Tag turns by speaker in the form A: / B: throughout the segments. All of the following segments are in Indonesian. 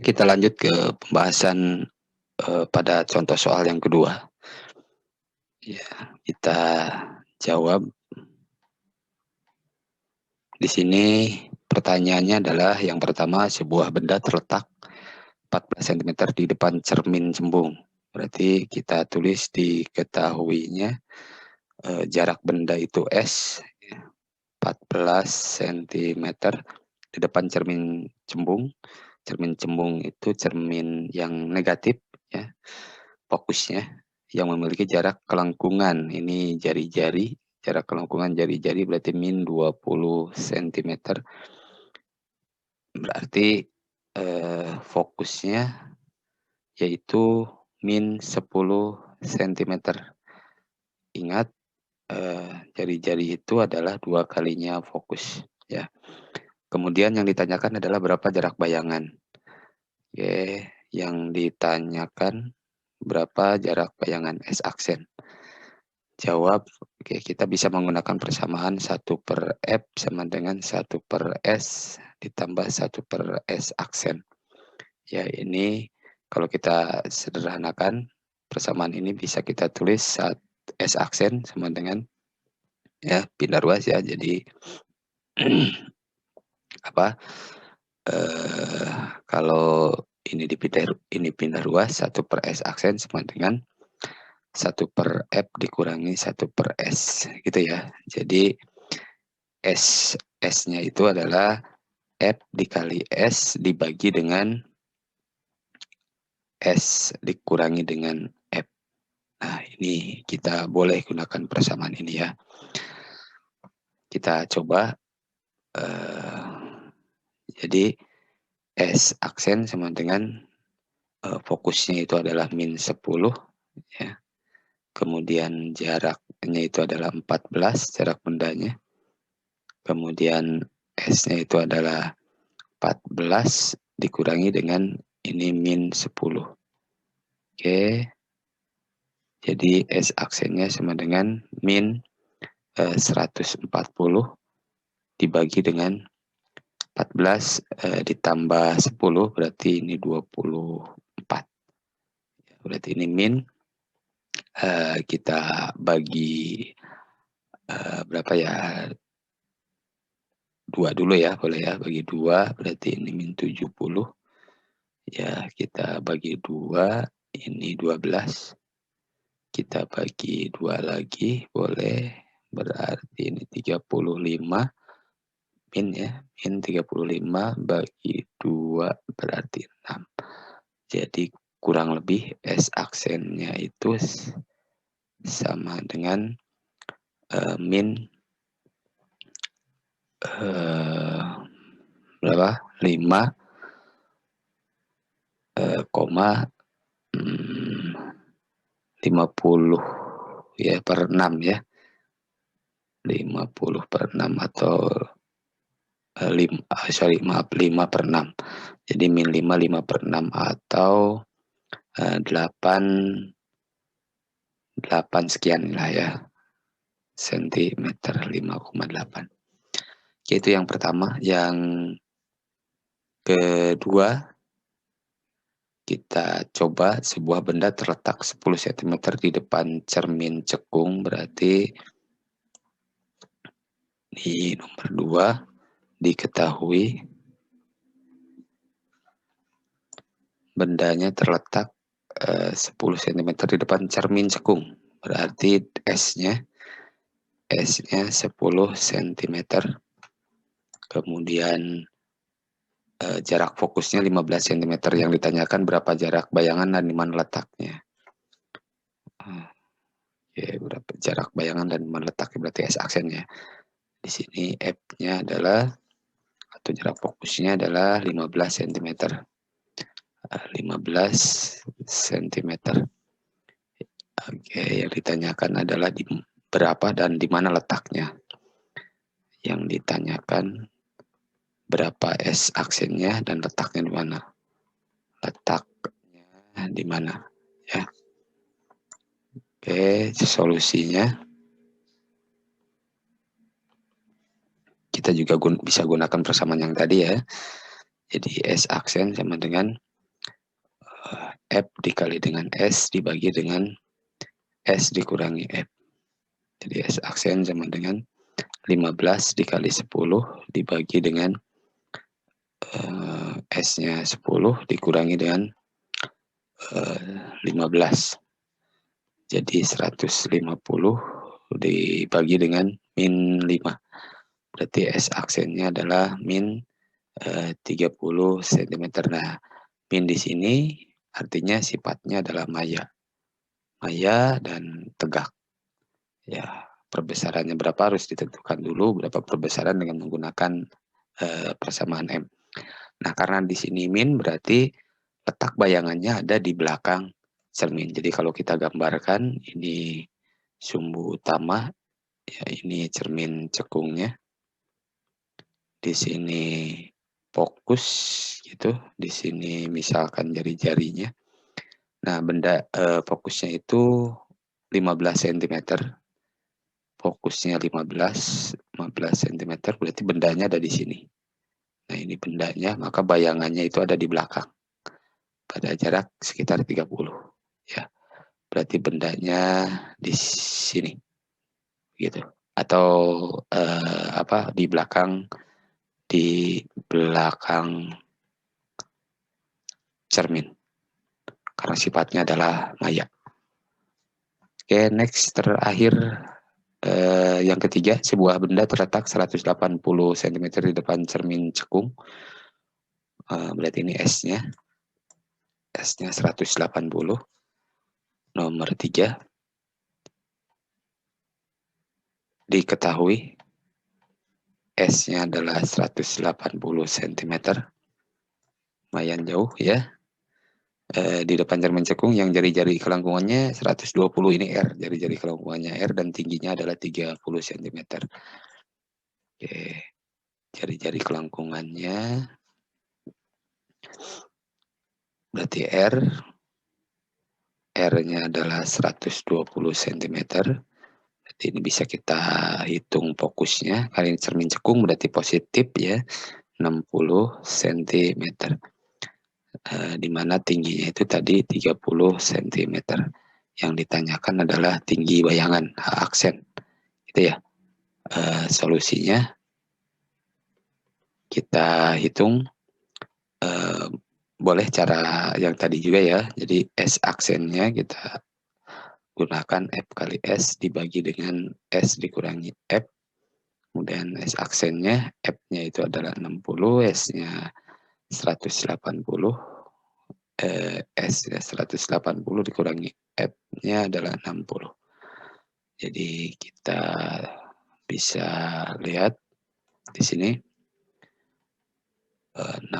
A: Kita lanjut ke pembahasan pada contoh soal yang kedua. Ya, kita jawab. Di sini pertanyaannya adalah yang pertama, sebuah benda terletak 14 cm di depan cermin cembung. Berarti kita tulis diketahuinya jarak benda itu S, 14 cm di depan cermin cembung. Cermin cembung itu cermin yang negatif, ya, fokusnya, yang memiliki jarak kelengkungan. Ini jari-jari, jarak kelengkungan jari-jari berarti min 20 cm. Berarti fokusnya yaitu min 10 cm. Ingat, jari-jari itu adalah 2 kalinya fokus, ya. Kemudian yang ditanyakan adalah berapa jarak bayangan. Oke, yang ditanyakan berapa jarak bayangan S aksen. Jawab, oke, kita bisa menggunakan persamaan 1/F sama dengan 1/S ditambah 1/S aksen. Ya, ini kalau kita sederhanakan, persamaan ini bisa kita tulis saat S aksen sama dengan, ya, pindah ruas, ya. Jadi apa? Kalau ini pindah ruas, 1/S aksen sama dengan 1/F dikurangi 1/S, gitu ya. Jadi S-nya itu adalah F dikali S dibagi dengan S dikurangi dengan F. Nah, ini kita boleh gunakan persamaan ini, ya. Kita coba. Jadi S aksen sama dengan fokusnya itu adalah min 10, ya. Kemudian jaraknya itu adalah 14, jarak bendanya. Kemudian S-nya itu adalah 14 dikurangi dengan ini min 10. Oke. Jadi S aksennya sama dengan min 140 dibagi dengan 14 ditambah 10, berarti ini 24. Berarti ini min, kita bagi berapa ya? 2 dulu, ya, boleh, ya. Bagi 2 berarti ini min 70. Ya, kita bagi 2, ini 12. Kita bagi 2 lagi, boleh. Berarti ini 35. Min, ya. Min 35 bagi 2 berarti 6. Jadi kurang lebih S aksennya itu sama dengan min berapa? 5 50 ya per 6, ya. 50 per 6 atau 5 per 6. Jadi min 5 per 6 atau 8 sekian lah, ya. Sentimeter 5,8. Itu yang pertama. Yang kedua, kita coba sebuah benda terletak 10 cm di depan cermin cekung. Berarti di nomor 2 diketahui bendanya terletak 10 cm di depan cermin cekung. Berarti S-nya 10 cm. Kemudian jarak fokusnya 15 cm. Yang ditanyakan berapa jarak bayangan dan di mana letaknya. Berapa jarak bayangan dan di mana letaknya, berarti S aksennya. Di sini F-nya adalah, atau jarak fokusnya adalah 15 cm. 15 cm. Oke, yang ditanyakan adalah berapa dan di mana letaknya. Yang ditanyakan berapa S aksennya dan letaknya di mana. Letaknya di mana, ya. Oke, solusinya kita juga bisa gunakan persamaan yang tadi, ya. Jadi S aksen sama dengan F dikali dengan S dibagi dengan S dikurangi F. Jadi S aksen sama dengan 15 dikali 10 dibagi dengan S-nya 10 dikurangi dengan 15. Jadi 150 dibagi dengan min 5. Berarti S aksennya adalah min 30 cm. Nah, min di sini artinya sifatnya adalah maya. Maya dan tegak. Ya, perbesarannya berapa harus ditentukan dulu, berapa perbesaran dengan menggunakan persamaan M. Nah, karena di sini min berarti letak bayangannya ada di belakang cermin. Jadi kalau kita gambarkan ini sumbu utama, ya ini cermin cekungnya. Di sini fokus gitu, di sini misalkan jari-jarinya. Nah, benda fokusnya itu 15 cm. Fokusnya 15 cm, berarti bendanya ada di sini. Nah, ini bendanya, maka bayangannya itu ada di belakang. Pada jarak sekitar 30. Ya. Berarti bendanya di sini. Gitu. Atau di belakang cermin. Karena sifatnya adalah maya. Oke, next terakhir yang ketiga, sebuah benda terletak 180 cm di depan cermin cekung. Berarti ini S-nya. S-nya 180. Nomor 3. Diketahui S-nya adalah 180 cm. Lumayan jauh ya. Di depan cermin cekung yang jari-jari kelangkungannya 120, ini R. Jari-jari kelangkungannya R dan tingginya adalah 30 cm. Oke. Jari-jari kelangkungannya berarti R-nya adalah 120 cm. Berarti ini bisa kita hitung fokusnya. Kali ini cermin cekung berarti positif ya, 60 cm. Di mana tingginya itu tadi 30 cm. Yang ditanyakan adalah tinggi bayangan, H aksen. Gitu ya. Solusinya kita hitung, boleh cara yang tadi juga ya. Jadi S aksennya kita gunakan F kali S dibagi dengan S dikurangi F. Kemudian S aksennya, F-nya itu adalah 60, S-nya 180. S-nya 180 dikurangi F-nya adalah 60. Jadi kita bisa lihat di sini 60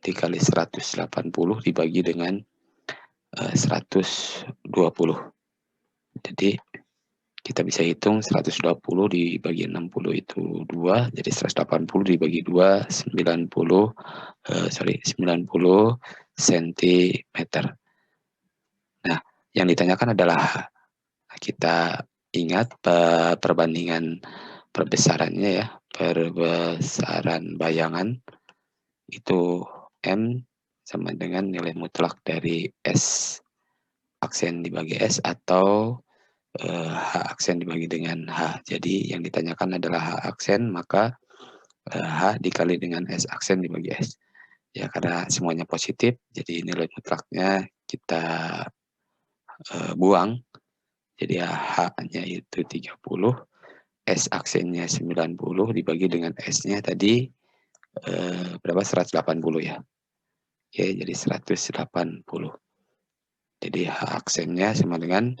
A: dikali 180 dibagi dengan 120. Jadi kita bisa hitung 120 dibagi 60 itu 2, jadi 180 dibagi 2, 90 cm. Nah, yang ditanyakan adalah kita ingat perbandingan perbesarannya ya, perbesaran bayangan itu M sama dengan nilai mutlak dari S aksen dibagi S atau H aksen dibagi dengan H. Jadi yang ditanyakan adalah H aksen, maka H dikali dengan S aksen dibagi S. Ya, karena semuanya positif, jadi nilai mutlaknya kita buang. Jadi H-nya itu 30, S aksennya 90 dibagi dengan S-nya tadi berapa? 180 ya. Oke, jadi 180. Jadi H aksennya sama dengan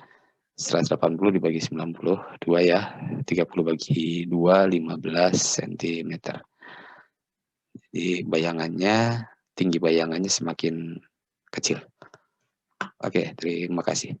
A: 180 dibagi 90, 2 ya. 30 bagi 2, 15 cm. Jadi tinggi bayangannya semakin kecil. Oke, terima kasih.